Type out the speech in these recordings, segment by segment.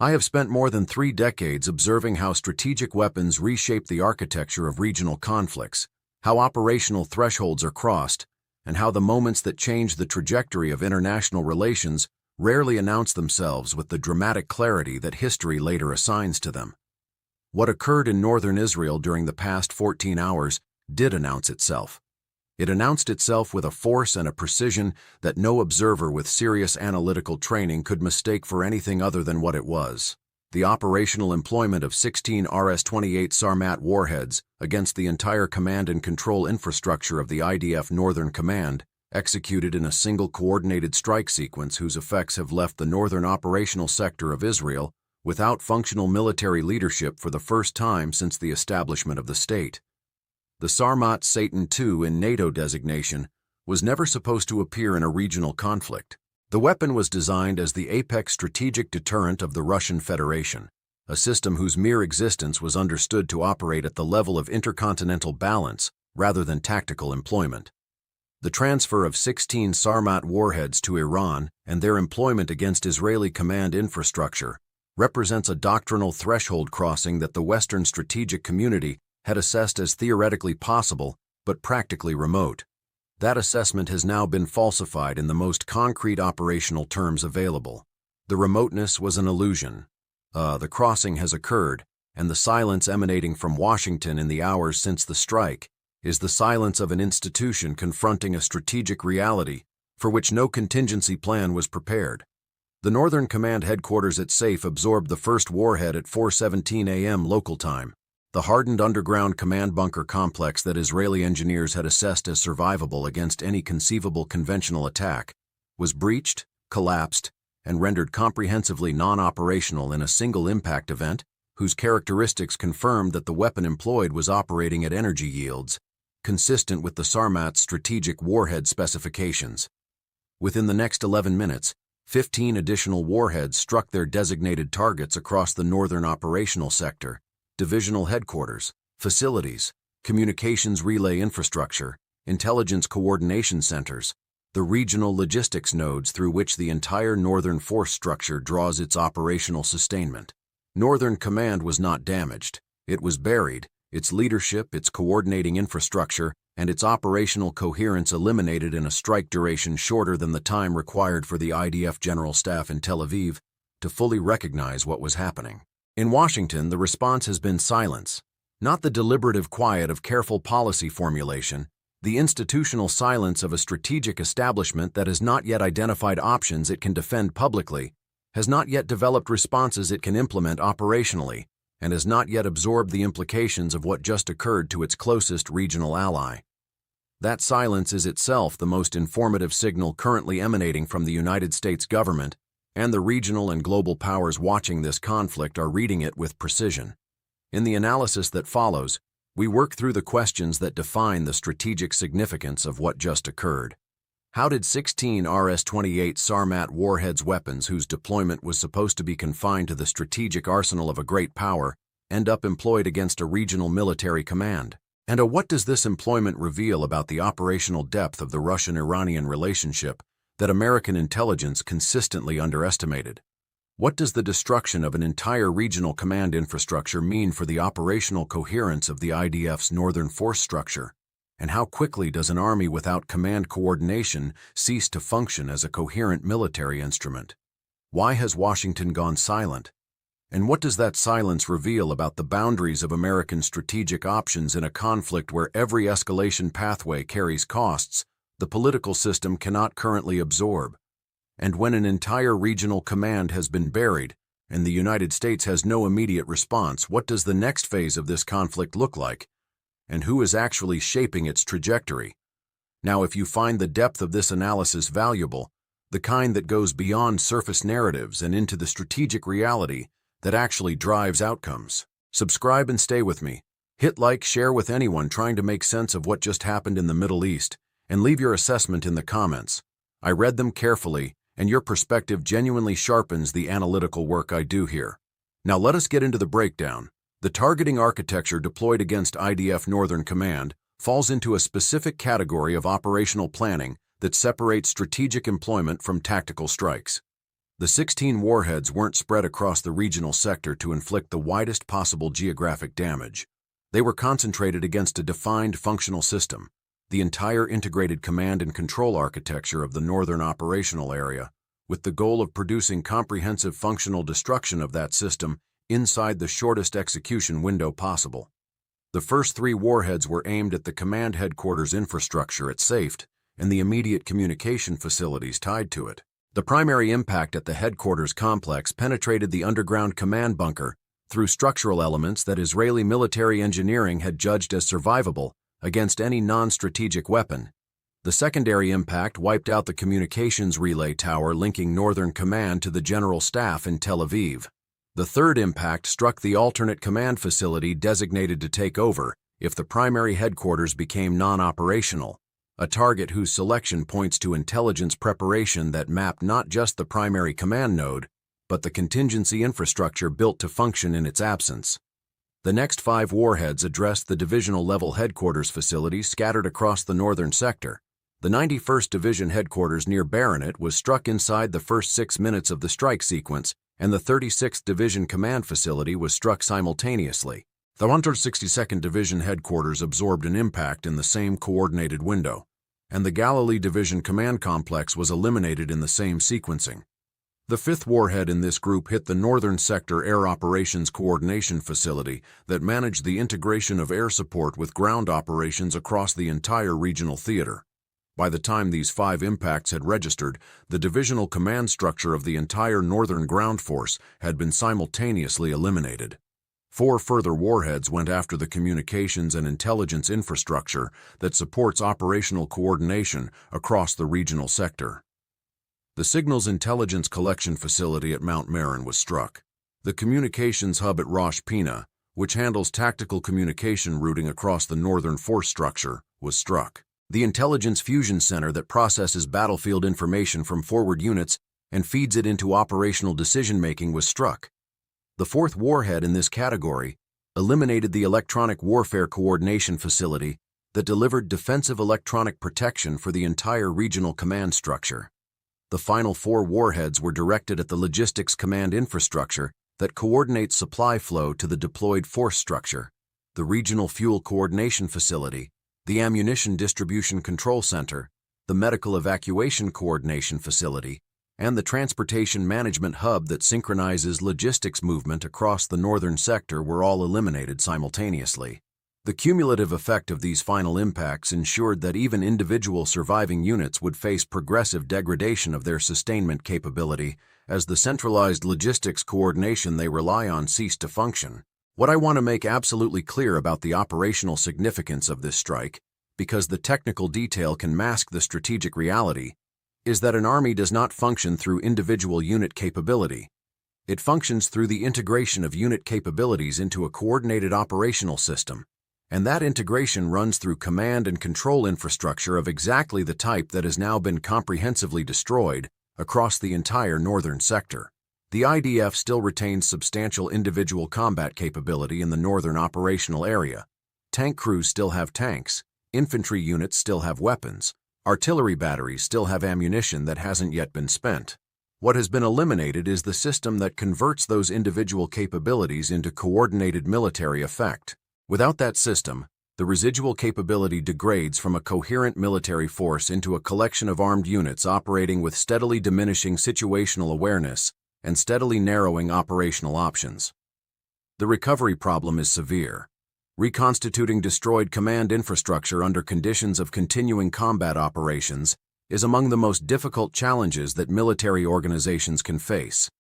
I have spent more than 3 decades observing how strategic weapons reshape the architecture of regional conflicts, how operational thresholds are crossed, and how the moments that change the trajectory of international relations rarely announce themselves with the dramatic clarity that history later assigns to them. What occurred in northern Israel during the past 14 hours did announce itself. It announced itself with a force and a precision that no observer with serious analytical training could mistake for anything other than what it was: the operational employment of 16 RS-28 Sarmat warheads against the entire command and control infrastructure of the IDF Northern Command, executed in a single coordinated strike sequence whose effects have left the northern operational sector of Israel without functional military leadership for the first time since the establishment of the state. The Sarmat Satan II in NATO designation was never supposed to appear in a regional conflict. The weapon was designed as the apex strategic deterrent of the Russian Federation, a system whose mere existence was understood to operate at the level of intercontinental balance rather than tactical employment. The transfer of 16 Sarmat warheads to Iran and their employment against Israeli command infrastructure represents a doctrinal threshold crossing that the Western strategic community had assessed as theoretically possible but practically remote. That assessment has now been falsified in the most concrete operational terms available. The remoteness was an illusion. The crossing has occurred, and the silence emanating from Washington in the hours since the strike is the silence of an institution confronting a strategic reality for which no contingency plan was prepared. The Northern Command headquarters at SAFE absorbed the first warhead at 4:17 a.m. local time. The hardened underground command bunker complex that Israeli engineers had assessed as survivable against any conceivable conventional attack was breached, collapsed, and rendered comprehensively non-operational in a single impact event whose characteristics confirmed that the weapon employed was operating at energy yields consistent with the Sarmat's strategic warhead specifications. Within the next 11 minutes, 15 additional warheads struck their designated targets across the northern operational sector: divisional headquarters, facilities, communications relay infrastructure, intelligence coordination centers, the regional logistics nodes through which the entire northern force structure draws its operational sustainment. Northern Command was not damaged. It was buried, its leadership, its coordinating infrastructure, and its operational coherence eliminated in a strike duration shorter than the time required for the IDF General Staff in Tel Aviv to fully recognize what was happening. In Washington, the response has been silence, not the deliberative quiet of careful policy formulation, the institutional silence of a strategic establishment that has not yet identified options it can defend publicly, has not yet developed responses it can implement operationally, and has not yet absorbed the implications of what just occurred to its closest regional ally. That silence is itself the most informative signal currently emanating from the United States government, and the regional and global powers watching this conflict are reading it with precision. In the analysis that follows, we work through the questions that define the strategic significance of what just occurred. How did 16 RS-28 Sarmat warheads weapons whose deployment was supposed to be confined to the strategic arsenal of a great power end up employed against a regional military command? And what does this employment reveal about the operational depth of the Russian-Iranian relationship that American intelligence consistently underestimated? What does the destruction of an entire regional command infrastructure mean for the operational coherence of the IDF's northern force structure? And how quickly does an army without command coordination cease to function as a coherent military instrument? Why has Washington gone silent? And what does that silence reveal about the boundaries of American strategic options in a conflict where every escalation pathway carries costs the political system cannot currently absorb? And when an entire regional command has been buried, and the United States has no immediate response, what does the next phase of this conflict look like? And who is actually shaping its trajectory? Now, if you find the depth of this analysis valuable, the kind that goes beyond surface narratives and into the strategic reality that actually drives outcomes, subscribe and stay with me. Hit like, share with anyone trying to make sense of what just happened in the Middle East, and leave your assessment in the comments. I read them carefully, and your perspective genuinely sharpens the analytical work I do here. Now let us get into the breakdown. The targeting architecture deployed against IDF Northern Command falls into a specific category of operational planning that separates strategic employment from tactical strikes. The 16 warheads weren't spread across the regional sector to inflict the widest possible geographic damage. They were concentrated against a defined functional system, the entire integrated command and control architecture of the northern operational area, with the goal of producing comprehensive functional destruction of that system inside the shortest execution window possible. The first 3 warheads were aimed at the command headquarters infrastructure at SAFT and the immediate communication facilities tied to it. The primary impact at the headquarters complex penetrated the underground command bunker through structural elements that Israeli military engineering had judged as survivable against any non-strategic weapon. The secondary impact wiped out the communications relay tower linking Northern Command to the General Staff in Tel Aviv. The third impact struck the alternate command facility designated to take over if the primary headquarters became non-operational, a target whose selection points to intelligence preparation that mapped not just the primary command node, but the contingency infrastructure built to function in its absence. The next 5 warheads addressed the divisional-level headquarters facilities scattered across the northern sector. The 91st Division headquarters near Baronet was struck inside the first 6 minutes of the strike sequence, and the 36th Division command facility was struck simultaneously. The 162nd Division headquarters absorbed an impact in the same coordinated window, and the Galilee Division command complex was eliminated in the same sequencing. The 5th warhead in this group hit the Northern Sector Air Operations Coordination Facility that managed the integration of air support with ground operations across the entire regional theater. By the time these 5 impacts had registered, the divisional command structure of the entire Northern Ground Force had been simultaneously eliminated. 4 further warheads went after the communications and intelligence infrastructure that supports operational coordination across the regional sector. The Signals Intelligence Collection Facility at Mount Meron was struck. The communications hub at Rosh Pina, which handles tactical communication routing across the northern force structure, was struck. The Intelligence Fusion Center that processes battlefield information from forward units and feeds it into operational decision-making was struck. The 4th warhead in this category eliminated the Electronic Warfare Coordination Facility that delivered defensive electronic protection for the entire regional command structure. The final 4 warheads were directed at the Logistics Command infrastructure that coordinates supply flow to the deployed force structure, the Regional Fuel Coordination Facility, the Ammunition Distribution Control Center, the Medical Evacuation Coordination Facility, and the Transportation Management Hub that synchronizes logistics movement across the northern sector were all eliminated simultaneously. The cumulative effect of these final impacts ensured that even individual surviving units would face progressive degradation of their sustainment capability as the centralized logistics coordination they rely on ceased to function. What I want to make absolutely clear about the operational significance of this strike, because the technical detail can mask the strategic reality, is that an army does not function through individual unit capability. It functions through the integration of unit capabilities into a coordinated operational system, and that integration runs through command and control infrastructure of exactly the type that has now been comprehensively destroyed across the entire northern sector. The IDF still retains substantial individual combat capability in the northern operational area. Tank crews still have tanks, infantry units still have weapons, artillery batteries still have ammunition that hasn't yet been spent. What has been eliminated is the system that converts those individual capabilities into coordinated military effect. Without that system, the residual capability degrades from a coherent military force into a collection of armed units operating with steadily diminishing situational awareness and steadily narrowing operational options. The recovery problem is severe. Reconstituting destroyed command infrastructure under conditions of continuing combat operations is among the most difficult challenges that military organizations can face.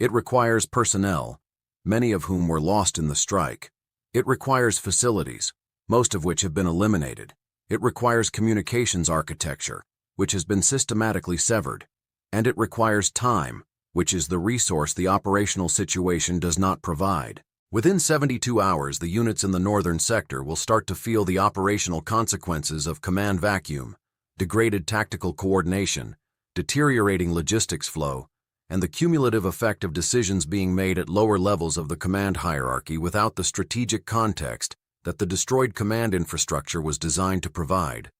It requires personnel, many of whom were lost in the strike. It requires facilities, most of which have been eliminated. It requires communications architecture, which has been systematically severed. And it requires time, which is the resource the operational situation does not provide. Within 72 hours, the units in the northern sector will start to feel the operational consequences of command vacuum, degraded tactical coordination, deteriorating logistics flow, and the cumulative effect of decisions being made at lower levels of the command hierarchy without the strategic context that the destroyed command infrastructure was designed to provide.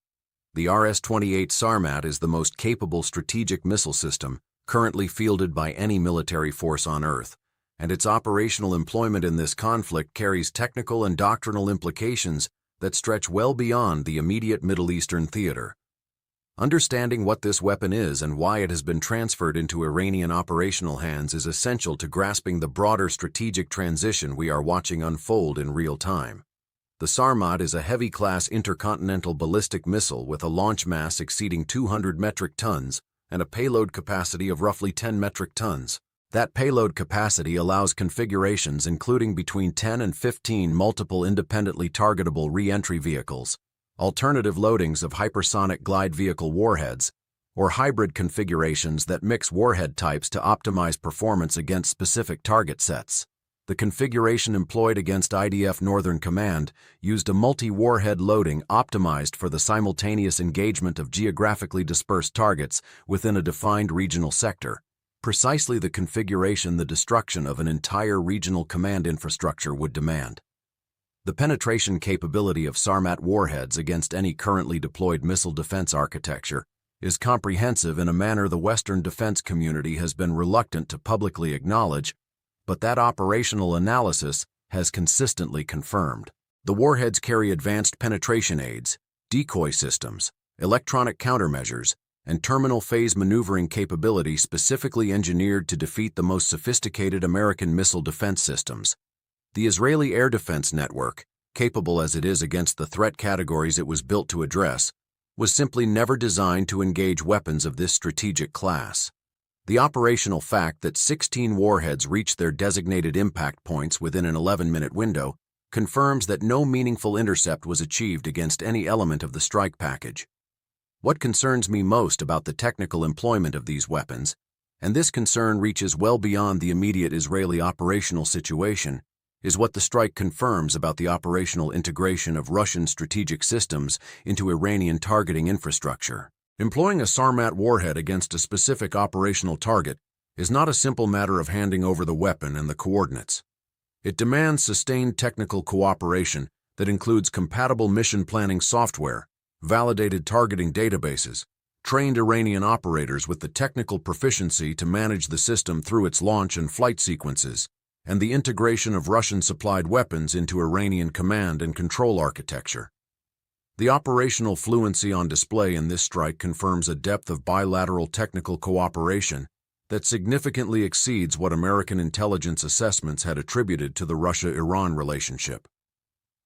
The RS-28 Sarmat is the most capable strategic missile system currently fielded by any military force on Earth, and its operational employment in this conflict carries technical and doctrinal implications that stretch well beyond the immediate Middle Eastern theater. Understanding what this weapon is and why it has been transferred into Iranian operational hands is essential to grasping the broader strategic transition we are watching unfold in real time. The Sarmat is a heavy-class intercontinental ballistic missile with a launch mass exceeding 200 metric tons and a payload capacity of roughly 10 metric tons. That payload capacity allows configurations including between 10 and 15 multiple independently targetable re-entry vehicles, alternative loadings of hypersonic glide vehicle warheads, or hybrid configurations that mix warhead types to optimize performance against specific target sets. The configuration employed against IDF Northern Command used a multi-warhead loading optimized for the simultaneous engagement of geographically dispersed targets within a defined regional sector, precisely the configuration the destruction of an entire regional command infrastructure would demand. The penetration capability of Sarmat warheads against any currently deployed missile defense architecture is comprehensive in a manner the Western defense community has been reluctant to publicly acknowledge, but that operational analysis has consistently confirmed. The warheads carry advanced penetration aids, decoy systems, electronic countermeasures, and terminal phase maneuvering capability specifically engineered to defeat the most sophisticated American missile defense systems. The Israeli air defense network, capable as it is against the threat categories it was built to address, was simply never designed to engage weapons of this strategic class. The operational fact that 16 warheads reached their designated impact points within an 11-minute window confirms that no meaningful intercept was achieved against any element of the strike package. What concerns me most about the technical employment of these weapons, and this concern reaches well beyond the immediate Israeli operational situation, is what the strike confirms about the operational integration of Russian strategic systems into Iranian targeting infrastructure. Employing a Sarmat warhead against a specific operational target is not a simple matter of handing over the weapon and the coordinates. It demands sustained technical cooperation that includes compatible mission planning software, validated targeting databases, trained Iranian operators with the technical proficiency to manage the system through its launch and flight sequences, and the integration of Russian-supplied weapons into Iranian command and control architecture. The operational fluency on display in this strike confirms a depth of bilateral technical cooperation that significantly exceeds what American intelligence assessments had attributed to the Russia-Iran relationship.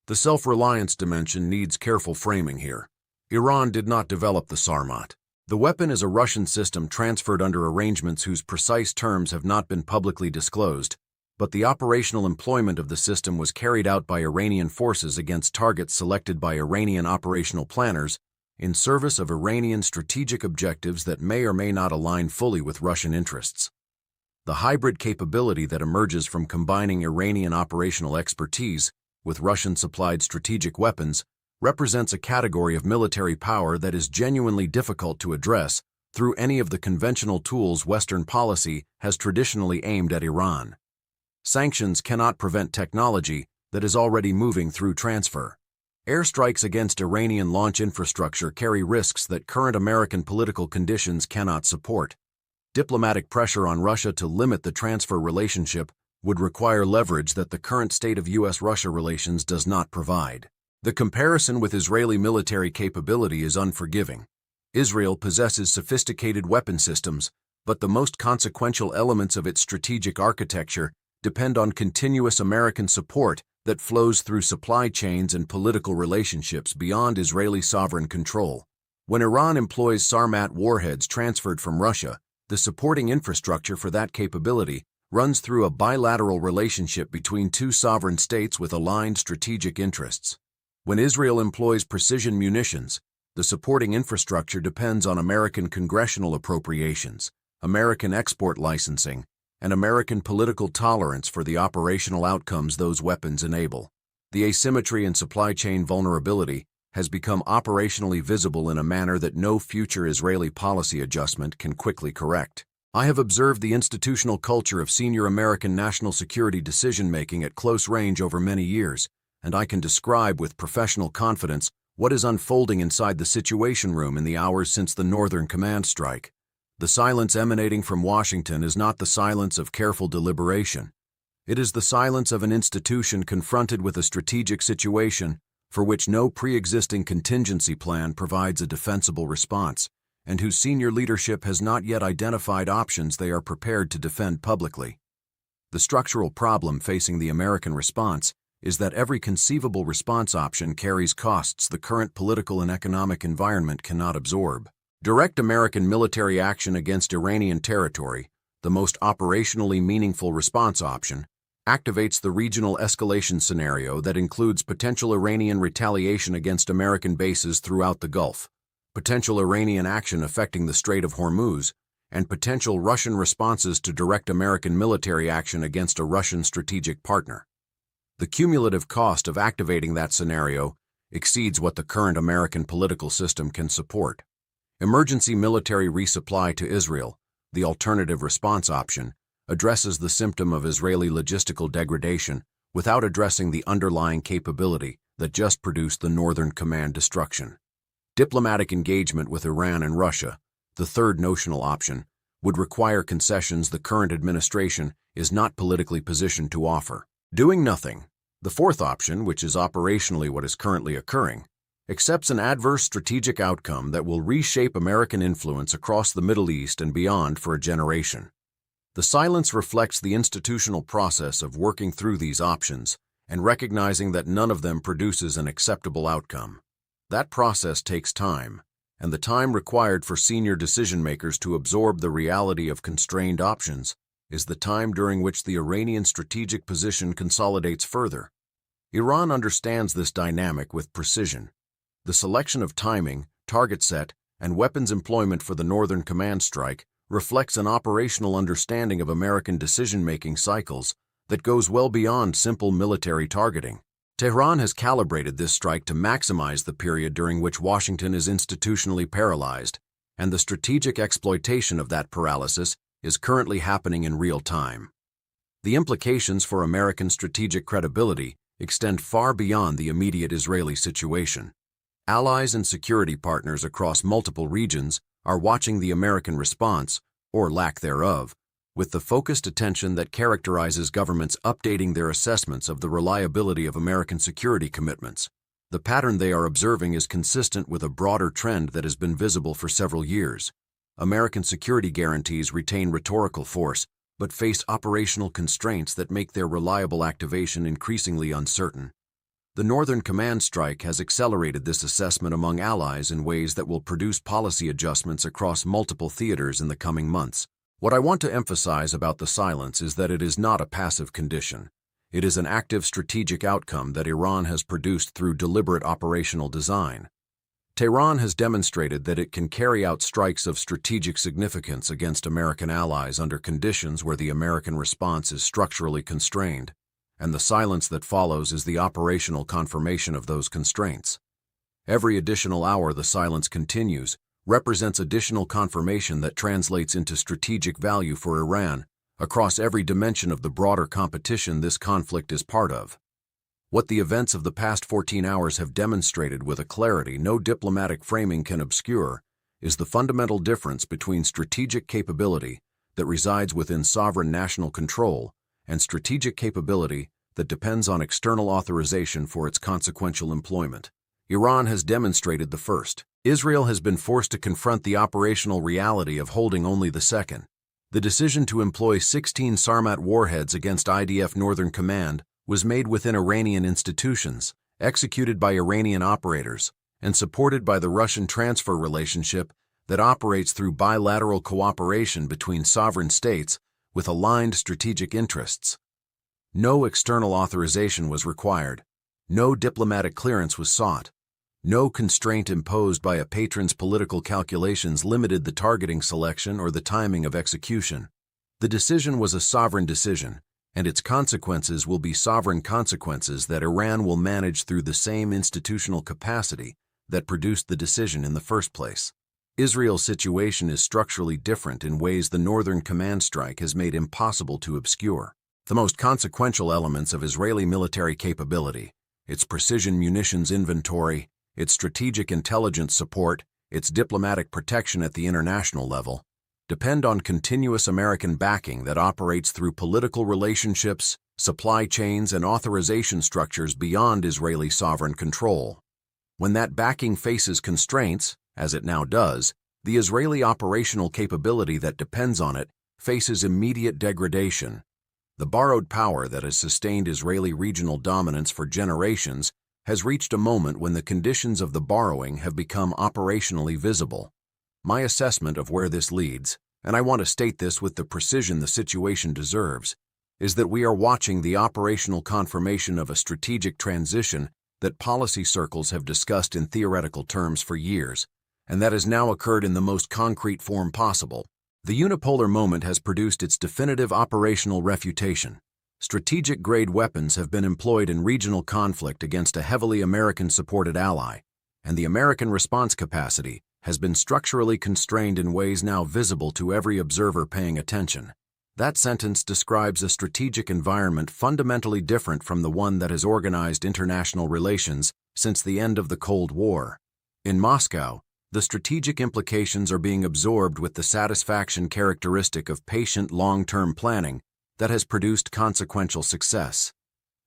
The self-reliance dimension needs careful framing here. Iran did not develop the Sarmat. The weapon is a Russian system transferred under arrangements whose precise terms have not been publicly disclosed, but the operational employment of the system was carried out by Iranian forces against targets selected by Iranian operational planners in service of Iranian strategic objectives that may or may not align fully with Russian interests. The hybrid capability that emerges from combining Iranian operational expertise with Russian-supplied strategic weapons represents a category of military power that is genuinely difficult to address through any of the conventional tools Western policy has traditionally aimed at Iran. Sanctions cannot prevent technology that is already moving through transfer. Airstrikes against Iranian launch infrastructure carry risks that current American political conditions cannot support. Diplomatic pressure on Russia to limit the transfer relationship would require leverage that the current state of U.S.-Russia relations does not provide. The comparison with Israeli military capability is unforgiving. Israel possesses sophisticated weapon systems, but the most consequential elements of its strategic architecture depend on continuous American support that flows through supply chains and political relationships beyond Israeli sovereign control. When Iran employs Sarmat warheads transferred from Russia, the supporting infrastructure for that capability runs through a bilateral relationship between two sovereign states with aligned strategic interests. When Israel employs precision munitions, the supporting infrastructure depends on American congressional appropriations, American export licensing, and American political tolerance for the operational outcomes those weapons enable. The asymmetry in supply chain vulnerability has become operationally visible in a manner that no future Israeli policy adjustment can quickly correct. I have observed the institutional culture of senior American national security decision-making at close range over many years, and I can describe with professional confidence what is unfolding inside the Situation Room in the hours since the Northern Command strike. The silence emanating from Washington is not the silence of careful deliberation. It is the silence of an institution confronted with a strategic situation for which no pre-existing contingency plan provides a defensible response, and whose senior leadership has not yet identified options they are prepared to defend publicly. The structural problem facing the American response is that every conceivable response option carries costs the current political and economic environment cannot absorb. Direct American military action against Iranian territory, the most operationally meaningful response option, activates the regional escalation scenario that includes potential Iranian retaliation against American bases throughout the Gulf, potential Iranian action affecting the Strait of Hormuz, and potential Russian responses to direct American military action against a Russian strategic partner. The cumulative cost of activating that scenario exceeds what the current American political system can support. Emergency military resupply to Israel, the alternative response option, addresses the symptom of Israeli logistical degradation without addressing the underlying capability that just produced the Northern Command destruction. Diplomatic engagement with Iran and Russia, the third notional option, would require concessions the current administration is not politically positioned to offer. Doing nothing, the fourth option, which is operationally what is currently occurring, accepts an adverse strategic outcome that will reshape American influence across the Middle East and beyond for a generation. The silence reflects the institutional process of working through these options and recognizing that none of them produces an acceptable outcome. That process takes time, and the time required for senior decision-makers to absorb the reality of constrained options is the time during which the Iranian strategic position consolidates further. Iran understands this dynamic with precision. The selection of timing, target set, and weapons employment for the Northern Command strike reflects an operational understanding of American decision-making cycles that goes well beyond simple military targeting. Tehran has calibrated this strike to maximize the period during which Washington is institutionally paralyzed, and the strategic exploitation of that paralysis is currently happening in real time. The implications for American strategic credibility extend far beyond the immediate Israeli situation. Allies and security partners across multiple regions are watching the American response, or lack thereof, with the focused attention that characterizes governments updating their assessments of the reliability of American security commitments. The pattern they are observing is consistent with a broader trend that has been visible for several years. American security guarantees retain rhetorical force, but face operational constraints that make their reliable activation increasingly uncertain. The Northern Command strike has accelerated this assessment among allies in ways that will produce policy adjustments across multiple theaters in the coming months. What I want to emphasize about the silence is that it is not a passive condition. It is an active strategic outcome that Iran has produced through deliberate operational design. Tehran has demonstrated that it can carry out strikes of strategic significance against American allies under conditions where the American response is structurally constrained, and the silence that follows is the operational confirmation of those constraints. Every additional hour the silence continues represents additional confirmation that translates into strategic value for Iran across every dimension of the broader competition this conflict is part of. What the events of the past 14 hours have demonstrated with a clarity no diplomatic framing can obscure is the fundamental difference between strategic capability that resides within sovereign national control and strategic capability that depends on external authorization for its consequential employment. Iran has demonstrated the first. Israel has been forced to confront the operational reality of holding only the second. The decision to employ 16 Sarmat warheads against IDF Northern Command was made within Iranian institutions, executed by Iranian operators, and supported by the Russian transfer relationship that operates through bilateral cooperation between sovereign states with aligned strategic interests. No external authorization was required. No diplomatic clearance was sought. No constraint imposed by a patron's political calculations limited the targeting selection or the timing of execution. The decision was a sovereign decision, and its consequences will be sovereign consequences that Iran will manage through the same institutional capacity that produced the decision in the first place. Israel's situation is structurally different in ways the Northern Command strike has made impossible to obscure. The most consequential elements of Israeli military capability, its precision munitions inventory, its strategic intelligence support, its diplomatic protection at the international level, depend on continuous American backing that operates through political relationships, supply chains, and authorization structures beyond Israeli sovereign control. When that backing faces constraints, as it now does, the Israeli operational capability that depends on it faces immediate degradation. The borrowed power that has sustained Israeli regional dominance for generations has reached a moment when the conditions of the borrowing have become operationally visible. My assessment of where this leads, and I want to state this with the precision the situation deserves, is that we are watching the operational confirmation of a strategic transition that policy circles have discussed in theoretical terms for years, and that has now occurred in the most concrete form possible. The unipolar moment has produced its definitive operational refutation. Strategic-grade weapons have been employed in regional conflict against a heavily American-supported ally, and the American response capacity has been structurally constrained in ways now visible to every observer paying attention. That sentence describes a strategic environment fundamentally different from the one that has organized international relations since the end of the Cold War. In Moscow, the strategic implications are being absorbed with the satisfaction characteristic of patient long-term planning that has produced consequential success.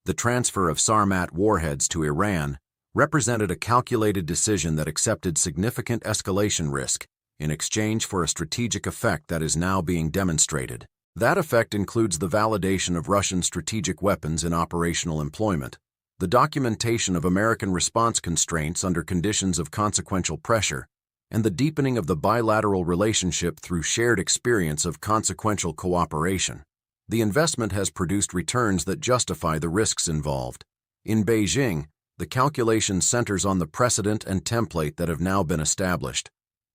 The transfer of Sarmat warheads to Iran represented a calculated decision that accepted significant escalation risk in exchange for a strategic effect that is now being demonstrated. That effect includes the validation of Russian strategic weapons in operational employment, the documentation of American response constraints under conditions of consequential pressure, and the deepening of the bilateral relationship through shared experience of consequential cooperation. The investment has produced returns that justify the risks involved. In Beijing, the calculation centers on the precedent and template that have now been established.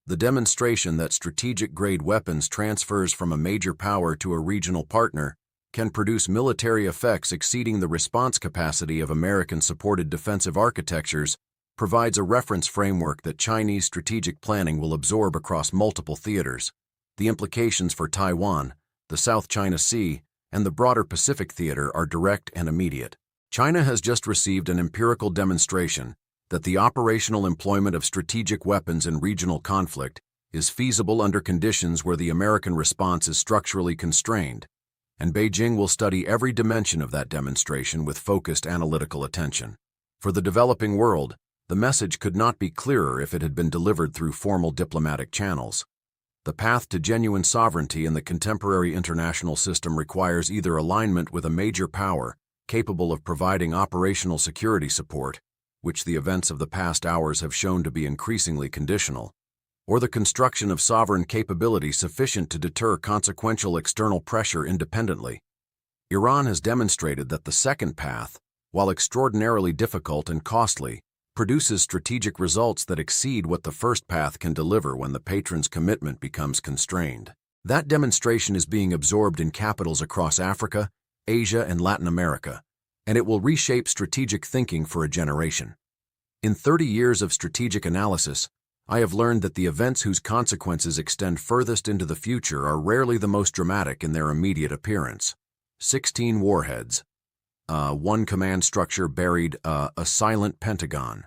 The demonstration that strategic-grade weapons transfers from a major power to a regional partner can produce military effects exceeding the response capacity of American-supported defensive architectures provides a reference framework that Chinese strategic planning will absorb across multiple theaters. The implications for Taiwan, the South China Sea, and the broader Pacific theater are direct and immediate. China has just received an empirical demonstration that the operational employment of strategic weapons in regional conflict is feasible under conditions where the American response is structurally constrained, and Beijing will study every dimension of that demonstration with focused analytical attention. For the developing world, the message could not be clearer if it had been delivered through formal diplomatic channels. The path to genuine sovereignty in the contemporary international system requires either alignment with a major power capable of providing operational security support, which the events of the past hours have shown to be increasingly conditional, or the construction of sovereign capability sufficient to deter consequential external pressure independently. Iran has demonstrated that the second path, while extraordinarily difficult and costly, produces strategic results that exceed what the first path can deliver when the patron's commitment becomes constrained. That demonstration is being absorbed in capitals across Africa, Asia, and Latin America, and it will reshape strategic thinking for a generation. In 30 years of strategic analysis, I have learned that the events whose consequences extend furthest into the future are rarely the most dramatic in their immediate appearance. 16 warheads. One command structure buried, a silent Pentagon.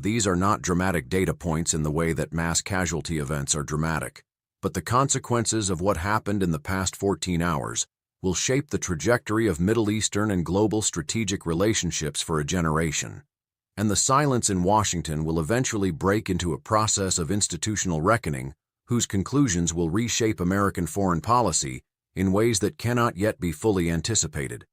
These are not dramatic data points in the way that mass casualty events are dramatic, but the consequences of what happened in the past 14 hours will shape the trajectory of Middle Eastern and global strategic relationships for a generation. And the silence in Washington will eventually break into a process of institutional reckoning whose conclusions will reshape American foreign policy in ways that cannot yet be fully anticipated.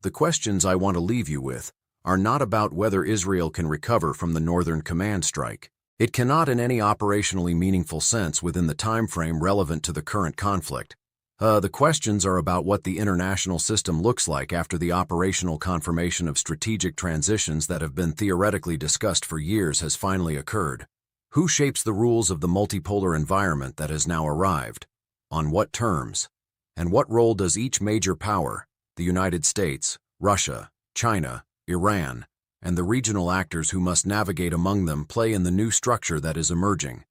The questions I want to leave you with are not about whether Israel can recover from the Northern Command strike. It cannot in any operationally meaningful sense within the time frame relevant to the current conflict. The questions are about what the international system looks like after the operational confirmation of strategic transitions that have been theoretically discussed for years has finally occurred. Who shapes the rules of the multipolar environment that has now arrived? On what terms? And what role does each major power, the United States, Russia, China, Iran, and the regional actors who must navigate among them play in the new structure that is emerging?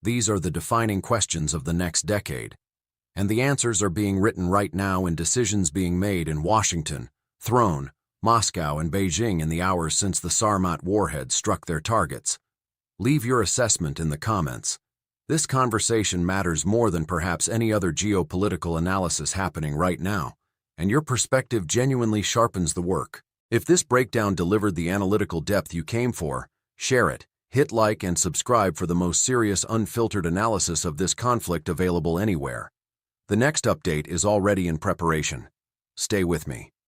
These are the defining questions of the next decade. And the answers are being written right now in decisions being made in Washington, Throne, Moscow, and Beijing in the hours since the Sarmat warheads struck their targets. Leave your assessment in the comments. This conversation matters more than perhaps any other geopolitical analysis happening right now, and your perspective genuinely sharpens the work. If this breakdown delivered the analytical depth you came for, share it, hit like and subscribe for the most serious unfiltered analysis of this conflict available anywhere. The next update is already in preparation. Stay with me.